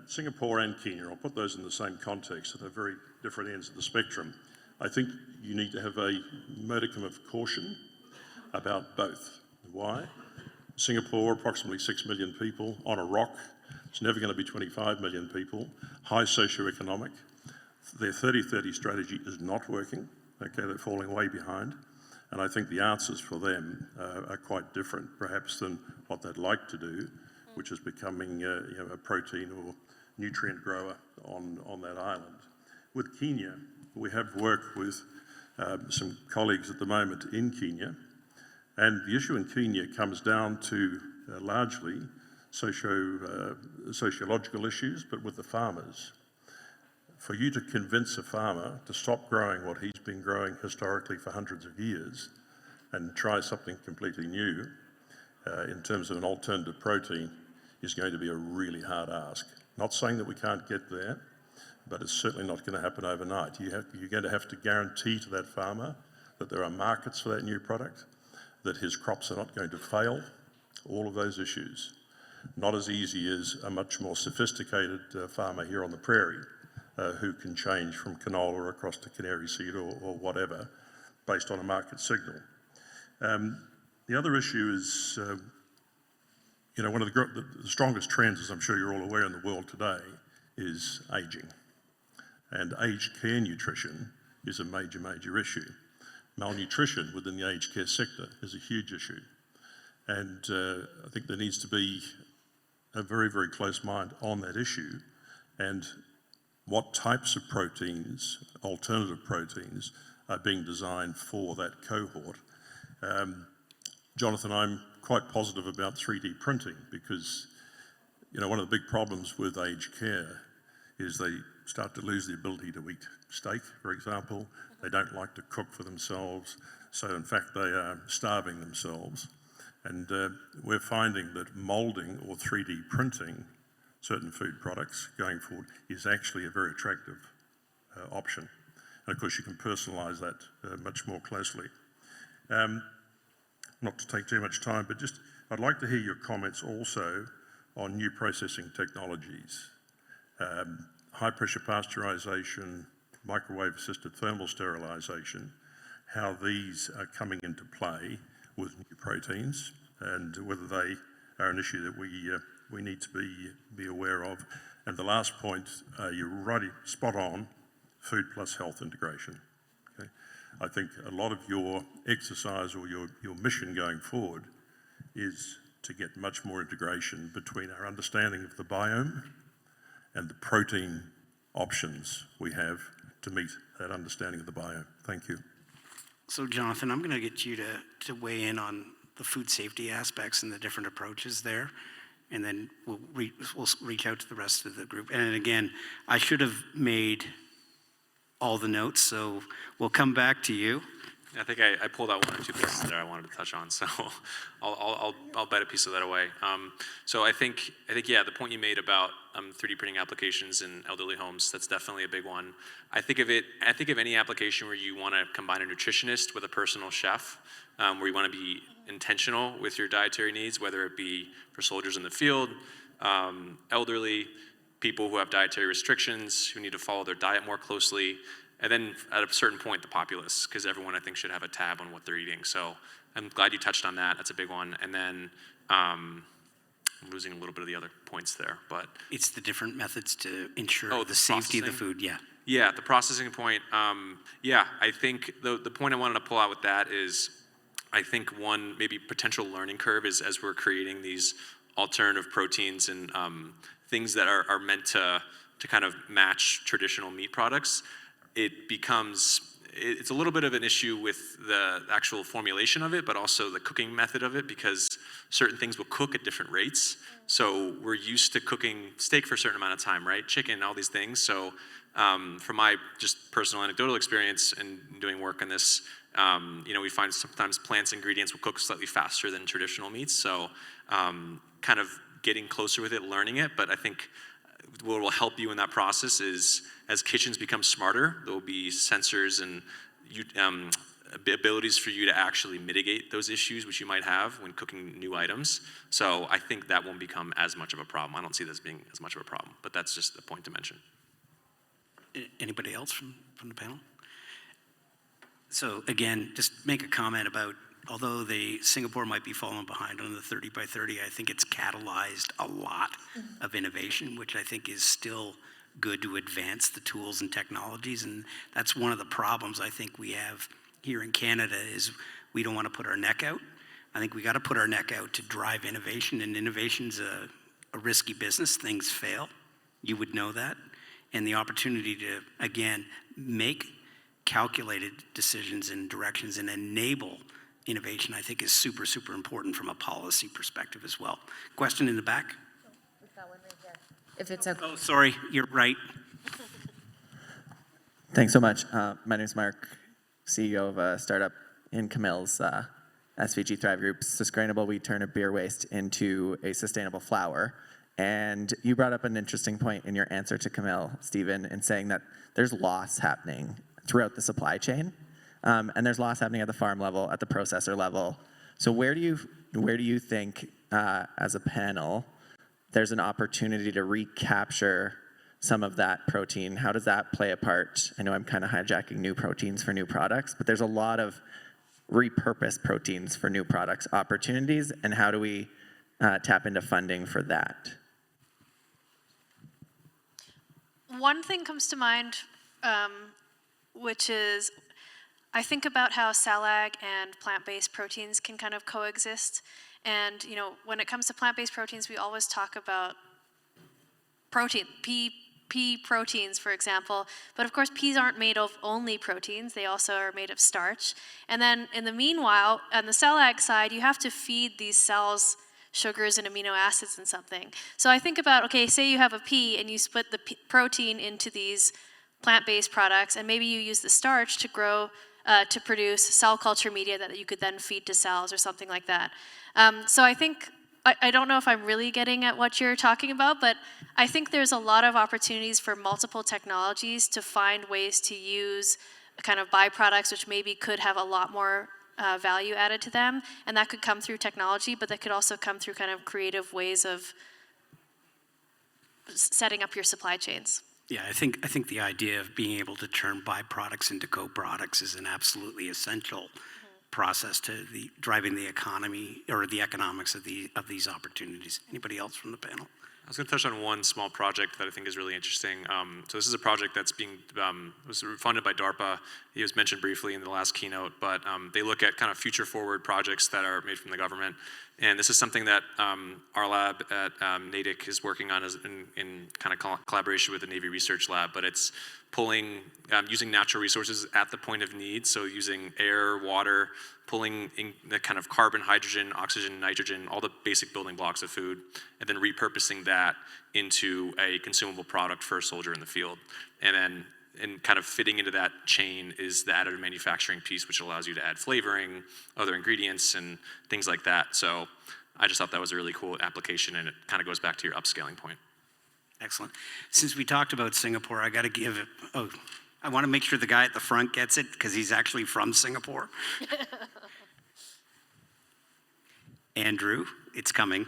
Singapore and Kenya, I'll put those in the same context at the very different ends of the spectrum. I think you need to have a modicum of caution about both. Why? Singapore, approximately 6 million people on a rock. It's never going to be 25 million people. High socioeconomic. Their 30-30 strategy is not working. Okay, they're falling way behind. And I think the answers for them are quite different, perhaps, than what they'd like to do, which is becoming a protein or nutrient grower on that island. With Kenya, we have worked with some colleagues at the moment in Kenya, and the issue in Kenya comes down to largely sociological issues, but with the farmers. For you to convince a farmer to stop growing what he's been growing historically for hundreds of years and try something completely new in terms of an alternative protein is going to be a really hard ask. Not saying that we can't get there, but it's certainly not going to happen overnight. You're going to have to guarantee to that farmer that there are markets for that new product, that his crops are not going to fail, all of those issues. Not as easy as a much more sophisticated farmer here on the prairie who can change from canola across to canary seed or whatever based on a market signal. The other issue is, one of the strongest trends, as I'm sure you're all aware in the world today, is ageing. And aged care nutrition is a major, major issue. Malnutrition within the aged care sector is a huge issue. And I think there needs to be a very, very close mind on that issue and what types of proteins, alternative proteins, are being designed for that cohort. Jonathan, I'm quite positive about 3D printing because, one of the big problems with aged care is they start to lose the ability to eat steak, for example. They don't like to cook for themselves. So in fact, they are starving themselves. And we're finding that moulding or 3D printing certain food products going forward is actually a very attractive option. And of course, you can personalise that much more closely. Not to take too much time, but just I'd like to hear your comments also on new processing technologies. High pressure pasteurisation, microwave assisted thermal sterilisation, how these are coming into play with new proteins and whether they are an issue that we need to be aware of. And the last point, you're right, spot on, food plus health integration. Okay? I think a lot of your exercise or your mission going forward is to get much more integration between our understanding of the biome and the protein options we have to meet that understanding of the biome. Thank you. So Jonathan, I'm going to get you to weigh in on the food safety aspects and the different approaches there, and then we'll reach out to the rest of the group. And again, I should have made all the notes, so we'll come back to you. I think I pulled out one or two pieces there I wanted to touch on, so I'll bite a piece of that away. So I think yeah, the point you made about 3D printing applications in elderly homes, that's definitely a big one. I think of any application where you want to combine a nutritionist with a personal chef, where you want to be intentional with your dietary needs, whether it be for soldiers in the field, elderly, people who have dietary restrictions, who need to follow their diet more closely, and then at a certain point, the populace, because everyone, I think, should have a tab on what they're eating. So I'm glad you touched on that. That's a big one. And then I'm losing a little bit of the other points there. But It's the different methods to ensure the safety of the food, yeah. Yeah, the processing point. I think the point I wanted to pull out with that is I think one maybe potential learning curve is as we're creating these alternative proteins and things that are meant to kind of match traditional meat products, it's a little bit of an issue with the actual formulation of it, but also the cooking method of it, because certain things will cook at different rates. So we're used to cooking steak for a certain amount of time, right? Chicken, all these things. So from my just personal anecdotal experience and doing work on this, We find sometimes plants ingredients will cook slightly faster than traditional meats, so kind of getting closer with it, learning it. But I think what will help you in that process is, as kitchens become smarter, there will be sensors and abilities for you to actually mitigate those issues which you might have when cooking new items. So I think that won't become as much of a problem. I don't see this being as much of a problem, but that's just a point to mention. Anybody else from the panel? So again, just make a comment about, although Singapore might be falling behind on the 30 by 30, I think it's catalyzed a lot of innovation, which I think is still good to advance the tools and technologies. And that's one of the problems I think we have here in Canada is we don't want to put our neck out. I think we got to put our neck out to drive innovation, and innovation's a risky business. Things fail. You would know that. And the opportunity to, again, make calculated decisions and directions and enable innovation, I think, is super, super important from a policy perspective as well. Question in the back? We've got one right here. If it's okay. Oh, sorry, you're right. Thanks so much. My name is Mark, CEO of a startup in Camille's SVG Thrive Group. Sustainable, we turn a beer waste into a sustainable flour. And you brought up an interesting point in your answer to Camille, Stephen, in saying that there's loss happening throughout the supply chain. And there's loss happening at the farm level, at the processor level. So where do you think, as a panel, there's an opportunity to recapture some of that protein? How does that play a part? I know I'm kind of hijacking new proteins for new products, but there's a lot of repurposed proteins for new products opportunities, and how do we tap into funding for that? One thing comes to mind, which is I think about how CELAG and plant-based proteins can kind of coexist. And when it comes to plant-based proteins, we always talk about protein, pea proteins, for example. But of course, peas aren't made of only proteins. They also are made of starch. And then in the meanwhile, on the CELAG side, you have to feed these cells sugars and amino acids and something. So I think about, okay, say you have a pea and you split the protein into these plant-based products, and maybe you use the starch to grow, to produce cell culture media that you could then feed to cells or something like that. So I think, I don't know if I'm really getting at what you're talking about, but I think there's a lot of opportunities for multiple technologies to find ways to use kind of byproducts which maybe could have a lot more value added to them, and that could come through technology, but that could also come through kind of creative ways of setting up your supply chains. Yeah, I think the idea of being able to turn byproducts into co-products is an absolutely essential process to driving the economy or the economics of these opportunities. Anybody else from the panel? I was going to touch on one small project that I think is really interesting. So this is a project that's was funded by DARPA. It was mentioned briefly in the last keynote, but they look at kind of future forward projects that are made from the government. And this is something that our lab at NATIC is working on in kind of collaboration with the Navy Research Lab, but it's pulling, using natural resources at the point of need, so using air, water, pulling in the kind of carbon, hydrogen, oxygen, nitrogen, all the basic building blocks of food, and then repurposing that into a consumable product for a soldier in the field. And then kind of fitting into that chain is the additive manufacturing piece, which allows you to add flavoring, other ingredients, and things like that. So I just thought that was a really cool application, and it kind of goes back to your upscaling point. Excellent. Since we talked about Singapore, I got to give it, I want to make sure the guy at the front gets it because he's actually from Singapore. Andrew, it's coming.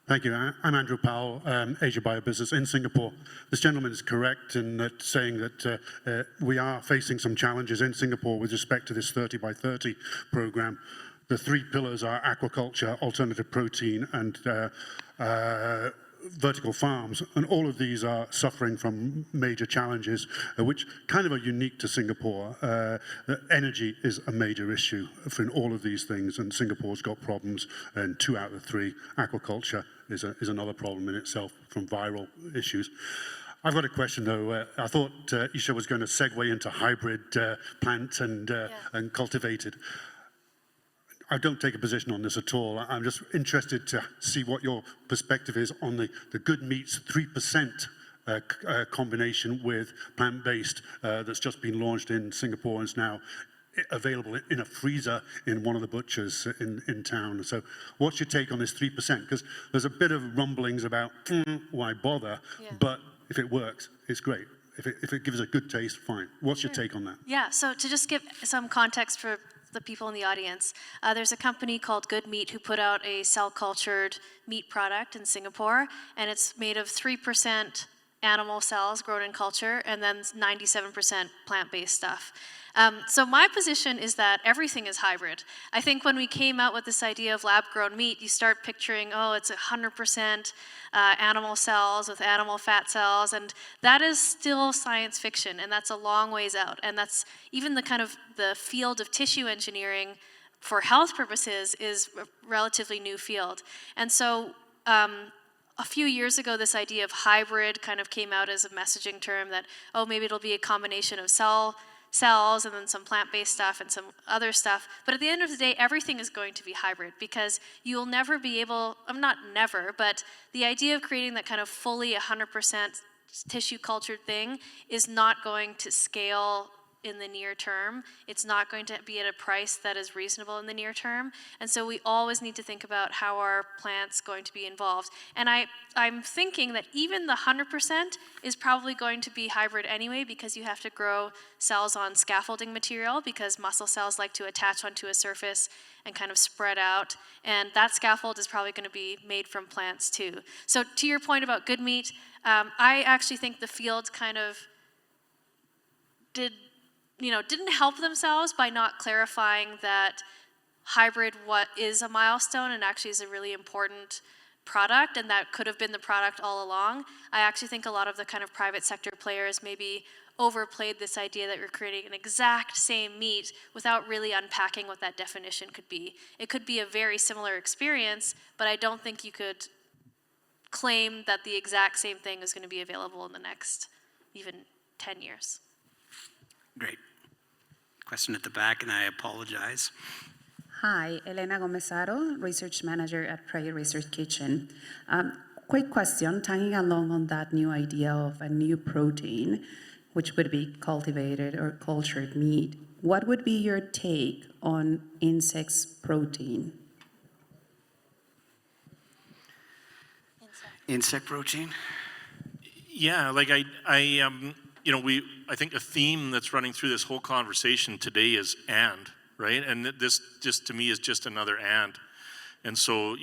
Thank you. I'm Andrew Powell, Asia Biobusiness in Singapore. This gentleman is correct in that saying that we are facing some challenges in Singapore with respect to this 30 by 30 program. The three pillars are aquaculture, alternative protein, and vertical farms, and all of these are suffering from major challenges, which kind of are unique to Singapore. Energy is a major issue in all of these things, and Singapore's got problems, and 2 out of 3. Aquaculture is another problem in itself from viral issues. I've got a question though. I thought Isha was going to segue into hybrid plant and cultivated. I don't take a position on this at all. I'm just interested to see what your perspective is on the good meats 3% combination with plant-based that's just been launched in Singapore and is now available in a freezer in one of the butchers in town. So what's your take on this 3%? Because there's a bit of rumblings about why bother, but if it works, it's great. If it gives a good taste, fine. What's your take on that? Yeah, so to just give some context for the people in the audience, there's a company called Good Meat who put out a cell-cultured meat product in Singapore, and it's made of 3% animal cells grown in culture and then 97% plant-based stuff. So my position is that everything is hybrid. I think when we came out with this idea of lab-grown meat, you start picturing, oh, it's 100% animal cells with animal fat cells, and that is still science fiction, and that's a long ways out. And that's even the kind of the field of tissue engineering for health purposes is a relatively new field. And so a few years ago, this idea of hybrid kind of came out as a messaging term that, oh, maybe it'll be a combination of cells and then some plant-based stuff and some other stuff. But at the end of the day, everything is going to be hybrid because you'll never be able, not never, but the idea of creating that kind of fully 100% tissue cultured thing is not going to scale in the near term. It's not going to be at a price that is reasonable in the near term. And so we always need to think about how our plant's going to be involved. And I'm thinking that even the 100% is probably going to be hybrid anyway because you have to grow cells on scaffolding material because muscle cells like to attach onto a surface and kind of spread out. And that scaffold is probably going to be made from plants too. So to your point about good meat, I actually think the field kind of didn't help themselves by not clarifying that hybrid what is a milestone and actually is a really important product, and that could have been the product all along. I actually think a lot of the kind of private sector players maybe overplayed this idea that we're creating an exact same meat without really unpacking what that definition could be. It could be a very similar experience, but I don't think you could claim that the exact same thing is going to be available in the next even 10 years. Great. Question at the back, and I apologize. Hi, Elena Gomezaro, Research Manager at Prairie Research Kitchen. Quick question, tagging along on that new idea of a new protein, which would be cultivated or cultured meat. What would be your take on insects protein? Insect protein? Yeah, like I think a theme that's running through this whole conversation today is and, right? And this just to me is just another and. And so,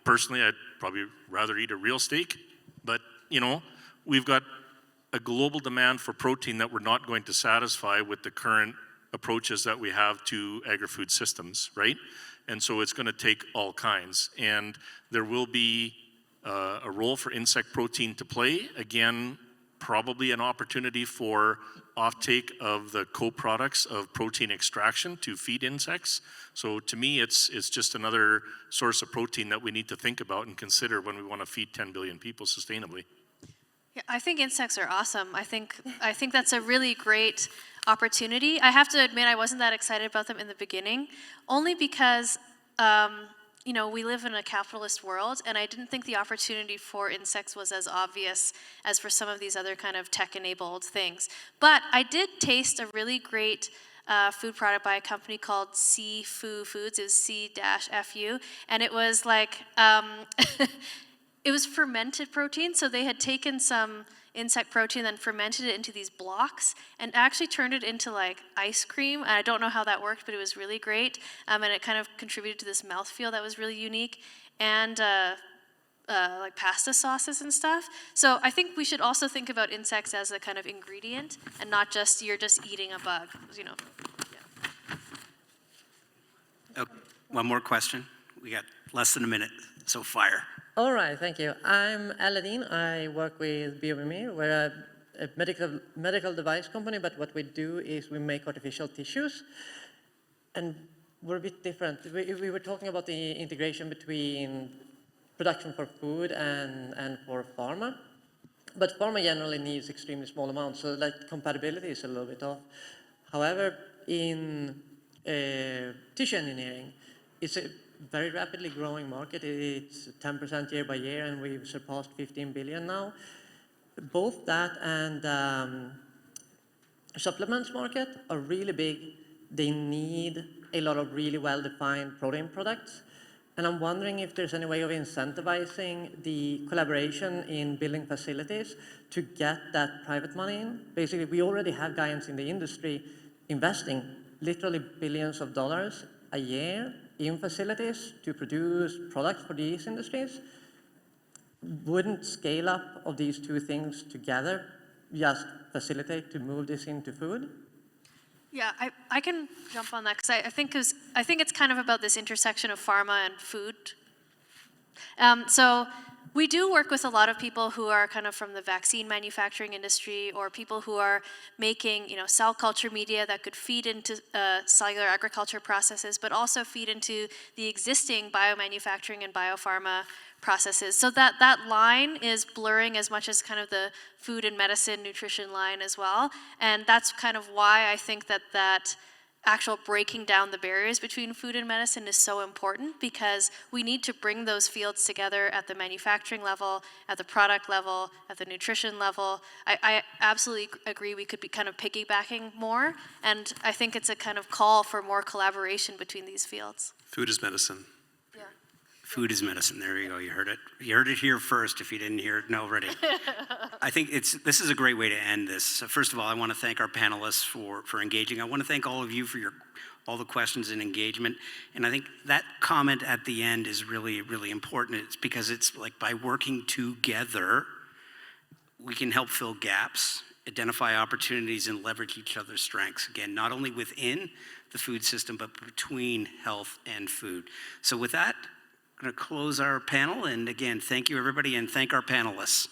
personally, I'd probably rather eat a real steak, but, we've got a global demand for protein that we're not going to satisfy with the current approaches that we have to agri-food systems, right? And so it's going to take all kinds. And there will be a role for insect protein to play. Again, probably an opportunity for offtake of the co-products of protein extraction to feed insects. So to me, it's just another source of protein that we need to think about and consider when we want to feed 10 billion people sustainably. Yeah, I think insects are awesome. I think that's a really great opportunity. I have to admit I wasn't that excited about them in the beginning, only because we live in a capitalist world, and I didn't think the opportunity for insects was as obvious as for some of these other kind of tech-enabled things. But I did taste a really great food product by a company called C-Fu Foods. It was C-FU, and it was like, it was fermented protein, so they had taken some insect protein, then fermented it into these blocks, and actually turned it into like ice cream. And I don't know how that worked, but it was really great. And it kind of contributed to this mouthfeel that was really unique. And like pasta sauces and stuff. So I think we should also think about insects as a kind of ingredient, and not just you're just eating a bug. Yeah. Okay, one more question. We got less than a minute, so fire. All right, thank you. I'm Aladdin. I work with BioMimir. We're a medical device company, but what we do is we make artificial tissues. And we're a bit different. We were talking about the integration between production for food and for pharma. But pharma generally needs extremely small amounts, so like compatibility is a little bit off. However, in tissue engineering, it's a very rapidly growing market. It's 10% year by year, and we've surpassed 15 billion now. both that and supplements market are really big. They need a lot of really well-defined protein products. And I'm wondering if there's any way of incentivizing the collaboration in building facilities to get that private money in. Basically, we already have giants in the industry investing literally billions of dollars a year in facilities to produce products for these industries. Wouldn't scale up of these two things together just facilitate to move this into food? Yeah, I can jump on that because I think it's kind of about this intersection of pharma and food. So we do work with a lot of people who are kind of from the vaccine manufacturing industry or people who are making, cell culture media that could feed into cellular agriculture processes, but also feed into the existing biomanufacturing and biopharma processes. So that line is blurring as much as kind of the food and medicine nutrition line as well. And that's kind of why I think that actual breaking down the barriers between food and medicine is so important, because we need to bring those fields together at the manufacturing level, at the product level, at the nutrition level. I absolutely agree we could be kind of piggybacking more, and I think it's a kind of call for more collaboration between these fields. Food is medicine. Food is medicine. There you go. You heard it. You heard it here first. If you didn't hear it already, I think this is a great way to end this. So first of all, I want to thank our panelists for engaging. I want to thank all of you for all the questions and engagement. And I think that comment at the end is really, really important. It's because it's like by working together, we can help fill gaps, identify opportunities, and leverage each other's strengths. Again, not only within the food system, but between health and food. So with that, I'm going to close our panel, and again, thank you everybody, and thank our panelists.